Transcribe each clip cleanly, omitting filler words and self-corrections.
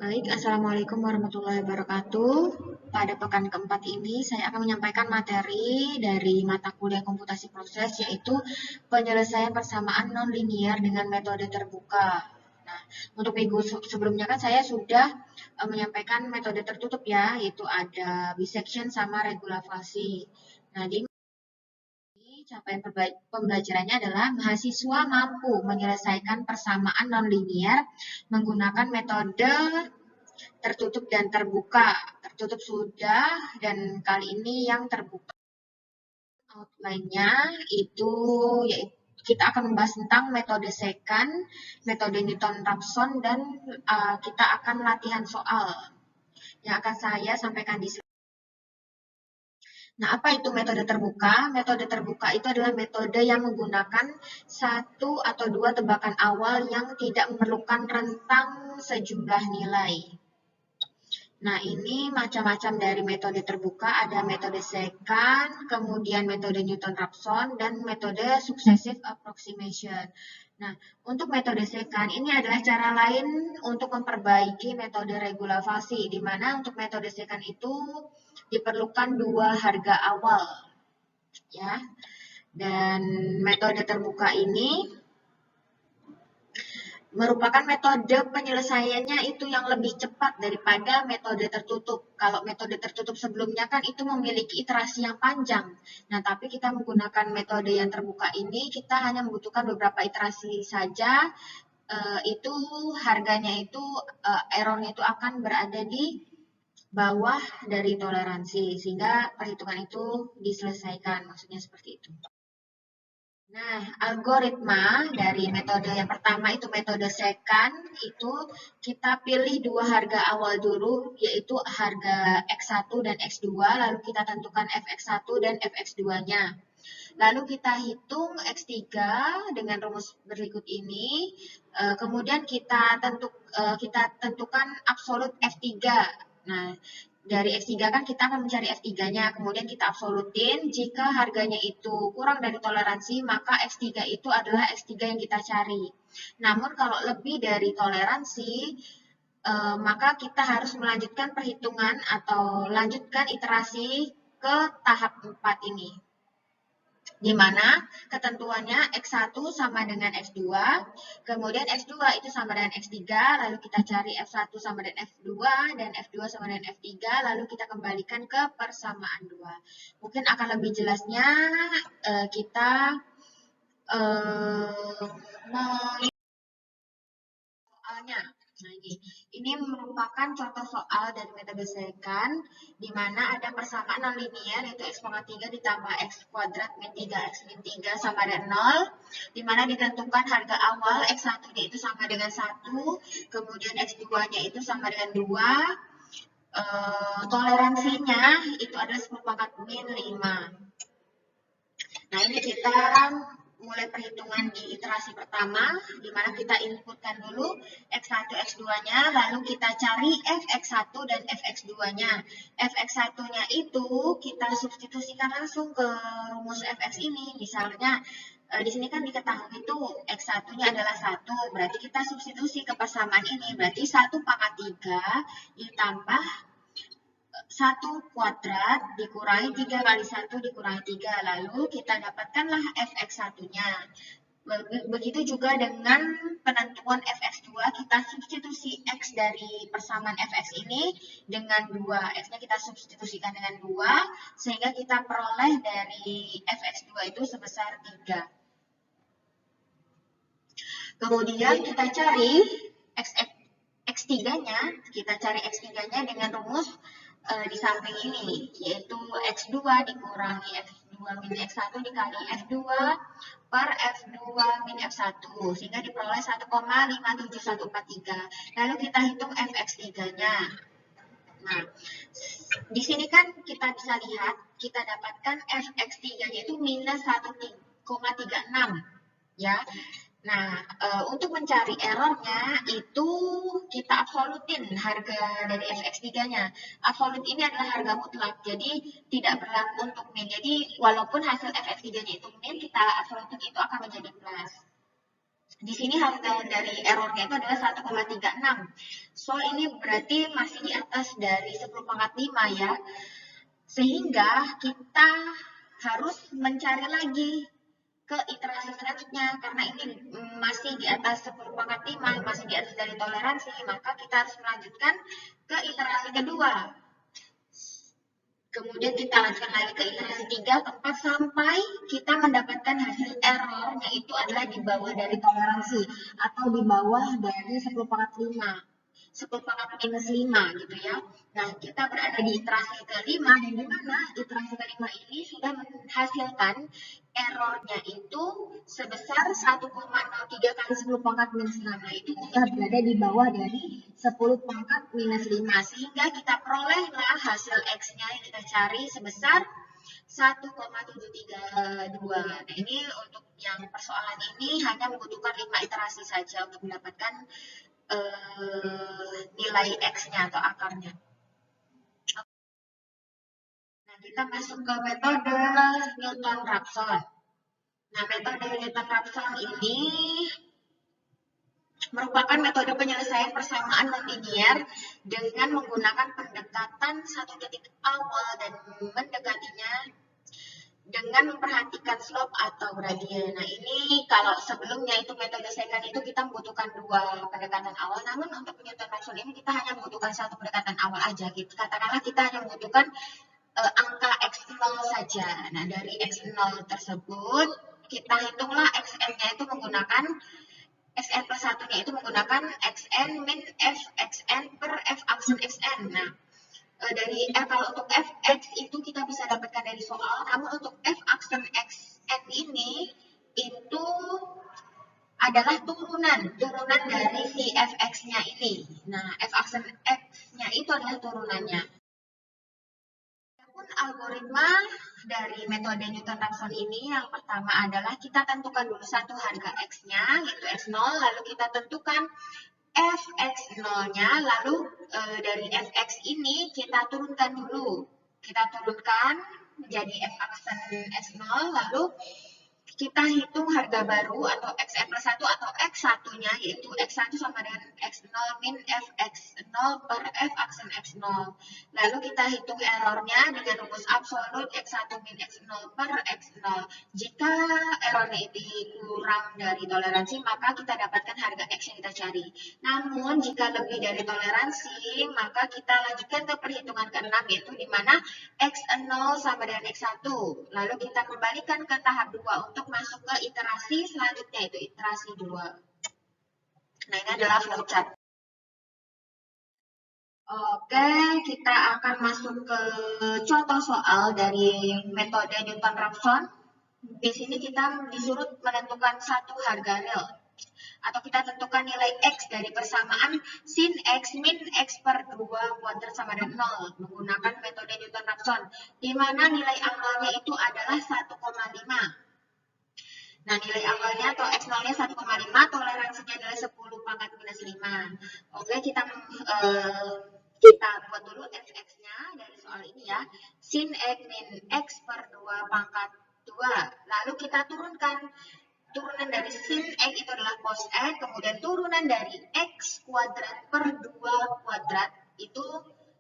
Baik, Assalamualaikum warahmatullahi wabarakatuh. Pada pekan keempat ini, saya akan menyampaikan materi dari mata kuliah komputasi proses, yaitu penyelesaian persamaan non-linear dengan metode terbuka. Nah, untuk minggu sebelumnya kan saya sudah menyampaikan metode tertutup ya, yaitu ada bisection sama regulavasi. Nah, di capaian pembelajarannya adalah mahasiswa mampu menyelesaikan persamaan non-linear menggunakan metode tertutup dan terbuka. Tertutup sudah, dan kali ini yang terbuka outline-nya itu yaitu kita akan membahas tentang metode secant, metode Newton-Raphson, dan kita akan latihan soal yang akan saya sampaikan di slide. Nah, apa itu metode terbuka? Metode terbuka itu adalah metode yang menggunakan satu atau dua tebakan awal yang tidak memerlukan rentang sejumlah nilai. Nah, ini macam-macam dari metode terbuka, ada metode secant, kemudian metode Newton-Raphson, dan metode successive approximation. Nah, untuk metode secant ini adalah cara lain untuk memperbaiki metode regulavasi, di mana untuk metode secant itu diperlukan dua harga awal, ya. Dan metode terbuka ini merupakan metode penyelesaiannya itu yang lebih cepat daripada metode tertutup. Kalau metode tertutup sebelumnya kan itu memiliki iterasi yang panjang. Nah, tapi kita menggunakan metode yang terbuka ini, kita hanya membutuhkan beberapa iterasi saja. Itu harganya itu errornya itu akan berada di bawah dari toleransi, sehingga perhitungan itu diselesaikan. Maksudnya seperti itu. Nah, algoritma dari metode yang pertama itu metode secant, itu kita pilih dua harga awal dulu, yaitu harga X1 dan X2, lalu kita tentukan fx1 dan fx2-nya. Lalu kita hitung X3 dengan rumus berikut ini, kemudian kita tentukan absolut F3. Nah, dari X3 kan kita akan mencari F3-nya, kemudian kita absolutin. Jika harganya itu kurang dari toleransi, maka X3 itu adalah X3 yang kita cari. Namun kalau lebih dari toleransi, maka kita harus melanjutkan perhitungan atau lanjutkan iterasi ke tahap 4 ini, di mana ketentuannya X1 sama dengan X2, kemudian X2 itu sama dengan X3, lalu kita cari F1 sama dengan F2, dan F2 sama dengan F3, lalu kita kembalikan ke persamaan 2. Mungkin akan lebih jelasnya kita soalnya. Nah, ini merupakan contoh soal dari metode secant, di mana ada persamaan non-linear, yaitu x pangkat 3 ditambah x kuadrat min 3x min 3 sama dengan 0, di mana ditentukan harga awal x1 itu sama dengan 1, kemudian x2-nya itu sama dengan 2, toleransinya itu adalah 10 pangkat min 5. Nah, ini kita mulai perhitungan di iterasi pertama, di mana kita inputkan dulu X1, X2-nya, lalu kita cari Fx1 dan Fx2-nya. Fx1-nya itu kita substitusikan langsung ke rumus Fx ini. Misalnya, di sini kan diketahui itu X1-nya adalah 1, berarti kita substitusi ke persamaan ini, berarti 1 pangkat 3 ditambah 1 kuadrat dikurangi 3 kali 1 dikurangi 3. Lalu kita dapatkanlah fx1-nya. Begitu juga dengan penentuan fx2, kita substitusi x dari persamaan fx ini dengan 2. X-nya kita substitusikan dengan 2, sehingga kita peroleh dari fx2 itu sebesar 3. Kemudian kita cari X3-nya, kita cari X3-nya dengan rumus di samping ini, yaitu X2 dikurangi F2 min X1 dikali F2 per F2 min F1, sehingga diperoleh 1,57143. Lalu kita hitung Fx3-nya. Nah, di sini kan kita bisa lihat, kita dapatkan Fx3-nya itu minus 1,36, ya. Nah, untuk mencari errornya itu kita absolutin harga dari fx3-nya. Absolut ini adalah harga mutlak, jadi tidak berlaku untuk min. Jadi walaupun hasil fx3-nya itu min, kita absolutin itu akan menjadi plus. Di sini harga dari errornya itu adalah 1,36. So, ini berarti masih di atas dari 10 pangkat 5 ya. Sehingga kita harus mencari lagi ke iterasi selanjutnya karena ini masih di atas 10 pangkat 5, masih di atas dari toleransi, maka kita harus melanjutkan ke iterasi kedua. Kemudian kita lanjutkan lagi ke iterasi 3, tempat sampai kita mendapatkan hasil error, yaitu adalah di bawah dari toleransi atau di bawah dari 10 pangkat 5. 10 pangkat minus 5 gitu ya. Nah, kita berada di iterasi kelima dan di mana iterasi kelima ini sudah menghasilkan errornya itu sebesar 1,03 kali 10 pangkat minus 6. Nah, itu sudah berada di bawah dari 10 pangkat minus 5. Sehingga kita perolehlah hasil X-nya yang kita cari sebesar 1,732. Nah, ini untuk yang persoalan ini hanya membutuhkan 5 iterasi saja untuk mendapatkan nilai X-nya atau akarnya. Nah, kita masuk ke metode Newton-Raphson. Nah, metode Newton-Raphson ini merupakan metode penyelesaian persamaan non-linier dengan menggunakan pendekatan satu titik awal dan mendekatinya dengan memperhatikan slope atau gradien. Nah, ini kalau sebelumnya itu metode secant itu kita membutuhkan 2 pendekatan awal, namun untuk Newton-Raphson ini kita hanya membutuhkan 1 pendekatan awal aja gitu. Katakanlah kita hanya membutuhkan angka X0 saja. Nah, dari X0 tersebut kita hitunglah Xn-nya itu menggunakan Xn plus 1-nya itu menggunakan Xn min f Xn per f aksen Xn. Nah, kalau untuk fx itu kita bisa dapatkan dari soal, namun untuk f aksen Xn ini itu adalah turunan dari si fx-nya ini. Nah, f aksen X-nya itu adalah turunannya. Algoritma dari metode Newton-Raphson ini yang pertama adalah kita tentukan dulu satu harga X-nya, yaitu X0, lalu kita tentukan fx0-nya, lalu dari fx ini kita turunkan dulu. Kita turunkan menjadi f aksen x0, lalu kita hitung harga baru atau xn plus 1 atau x1-nya, yaitu x1 sama dengan x0 min fx0 per f aksen x0. Lalu kita hitung errornya dengan rumus absolut x1 min x0 per x0. Jika errornya itu kurang dari toleransi, maka kita dapatkan harga x yang kita cari. Namun, jika lebih dari toleransi, maka kita lanjutkan ke perhitungan ke-6, yaitu di mana x0 sama dengan x1. Lalu kita kembalikan ke tahap 2 untuk masuk ke iterasi selanjutnya, itu iterasi 2. Nah, ini adalah flowchart. Oke, kita akan masuk ke contoh soal dari metode Newton-Raphson. Di sini kita disuruh menentukan satu harga real. Atau kita tentukan nilai X dari persamaan sin X min X per 2 kuadrat sama dengan 0 menggunakan metode Newton-Raphson, di mana nilai awalnya itu adalah 1,5. Nah, nilai awalnya atau X0-nya 1,5, toleransinya adalah 10 pangkat minus 5. Oke, kita buat dulu fx-nya dari soal ini ya. Sin X min X per 2 pangkat 2. Lalu kita turunkan. Turunan dari sin X itu adalah cos X, kemudian turunan dari X kuadrat per 2 kuadrat itu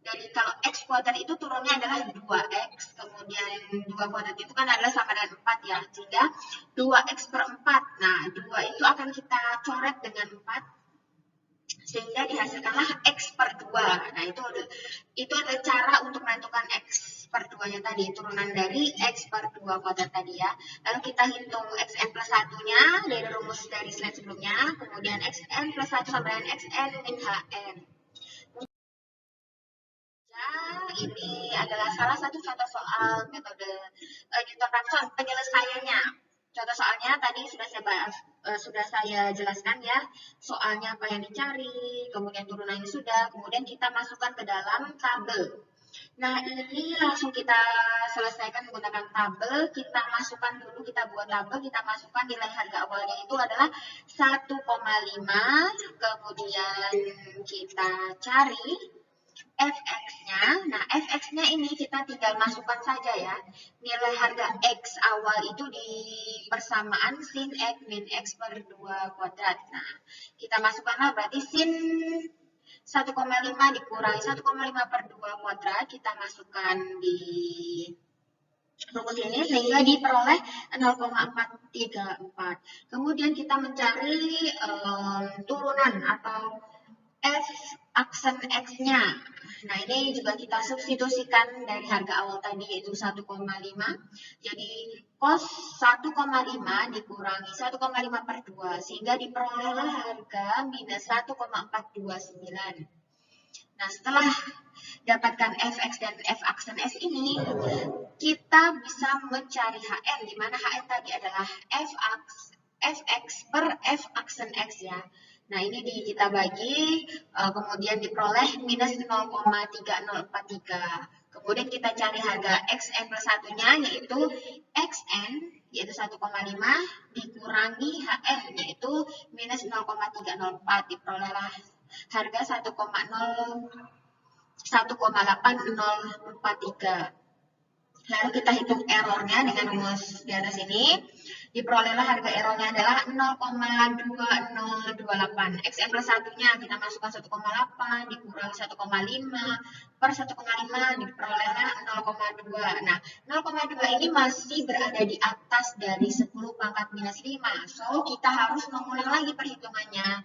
dari kalau X kuadrat itu turunnya adalah 2X, kemudian 2 kuadrat itu kan adalah sama dengan 4 ya, sehingga 2X per 4, nah 2 itu akan kita coret dengan 4, sehingga dihasilkanlah X per 2, nah itu adalah cara untuk menentukan X per 2-nya tadi, turunan dari X per 2 kuadrat tadi ya. Lalu kita hitung Xn plus 1-nya dari rumus dari slide sebelumnya, kemudian Xn plus 1 sama dengan Xn min Hn. Ini adalah salah satu contoh soal metode Newton-Raphson penyelesaiannya. Contoh soalnya tadi sudah saya jelaskan ya, soalnya apa yang dicari, kemudian turunannya sudah, kemudian kita masukkan ke dalam tabel. Nah, ini langsung kita selesaikan menggunakan tabel. Kita masukkan dulu, kita buat tabel, kita masukkan nilai harga awalnya itu adalah 1,5, kemudian kita cari fx-nya. Nah, fx-nya ini kita tinggal masukkan saja ya. Nilai harga x awal itu di persamaan sin x min x per 2 kuadrat. Nah, kita masukkanlah berarti sin 1,5 dikurangi 1,5 per 2 kuadrat. Kita masukkan di rumus ini sehingga diperoleh 0,434. Kemudian kita mencari turunan atau f aksen x-nya. Nah, ini juga kita substitusikan dari harga awal tadi yaitu 1,5. Jadi cos 1,5 dikurangi 1,5 per 2 sehingga diperolehlah harga minus 1,429. Nah, setelah dapatkan fx dan f aksen s ini, kita bisa mencari Hn, di mana Hn tadi adalah fx per f aksen x ya. Nah, ini kita bagi, kemudian diperoleh minus 0,3043. Kemudian kita cari harga xn plus satunya, yaitu xn, yaitu 1,5, dikurangi hn, yaitu minus 0,304. Diperolehlah harga 1,8043. Lalu kita hitung errornya dengan rumus di atas ini. Diperolehlah harga errornya adalah 0,2028. Xn plus satunya kita masukkan 1,8 dikurangi 1,5 per 1,5 diperolehlah 0,2. Nah, 0,2 ini masih berada di atas dari 10 pangkat minus 5. So, kita harus mengulang lagi perhitungannya.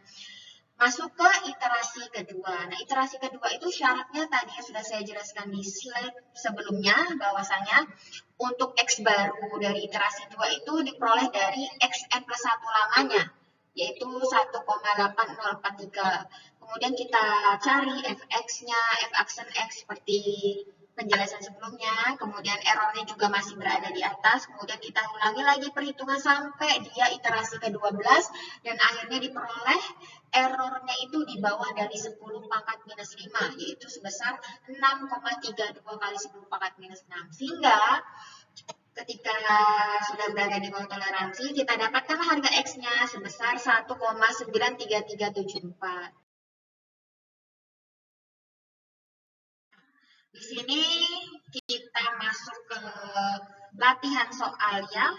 Masuk ke iterasi kedua. Nah, iterasi kedua itu syaratnya tadi yang sudah saya jelaskan di slide sebelumnya, bahwasanya untuk X baru dari iterasi 2 itu diperoleh dari Xn plus 1 lamanya, yaitu 1,8043. Kemudian kita cari Fx-nya, F aksen X seperti penjelasan sebelumnya, kemudian errornya juga masih berada di atas, kemudian kita ulangi lagi perhitungan sampai dia iterasi ke-12, dan akhirnya diperoleh errornya itu di bawah dari 10 pangkat minus 5, yaitu sebesar 6,32 kali 10 pangkat minus 6. Sehingga ketika sudah berada di bawah toleransi, kita dapatkan harga X-nya sebesar 1,93374. Di sini kita masuk ke latihan soal ya.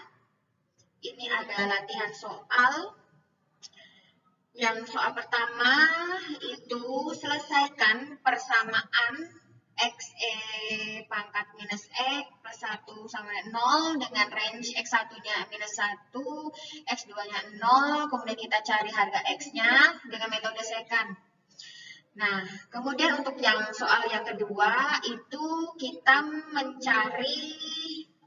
Ini ada latihan soal. Yang soal pertama itu selesaikan persamaan xe pangkat minus x plus 1 sama 0 dengan range x1-nya minus 1, x2-nya 0, kemudian kita cari harga x-nya dengan metode secant. Nah, kemudian untuk yang soal yang kedua itu kita mencari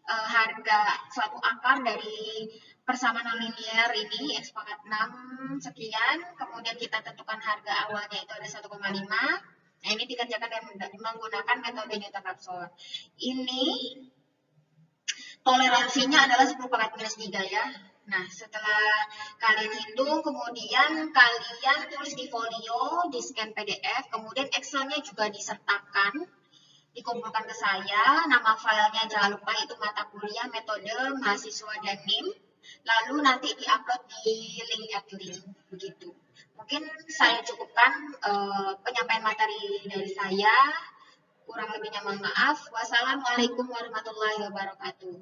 harga suatu akar dari persamaan nonlinear ini x pangkat 6 sekian, kemudian kita tentukan harga awalnya itu ada 1,5. Nah, ini dikerjakan dengan menggunakan metode Newton-Raphson. Ini toleransinya adalah 10 pangkat minus 3 ya. Nah, setelah kalian hitung, kemudian kalian tulis di folio, di scan PDF, kemudian Excel-nya juga disertakan, dikumpulkan ke saya. Nama filenya jangan lupa itu mata kuliah, metode, mahasiswa, dan NIM. Lalu nanti diupload di link at link, begitu. Mungkin saya cukupkan penyampaian materi dari saya. Kurang lebihnya mohon maaf. Wassalamualaikum warahmatullahi wabarakatuh.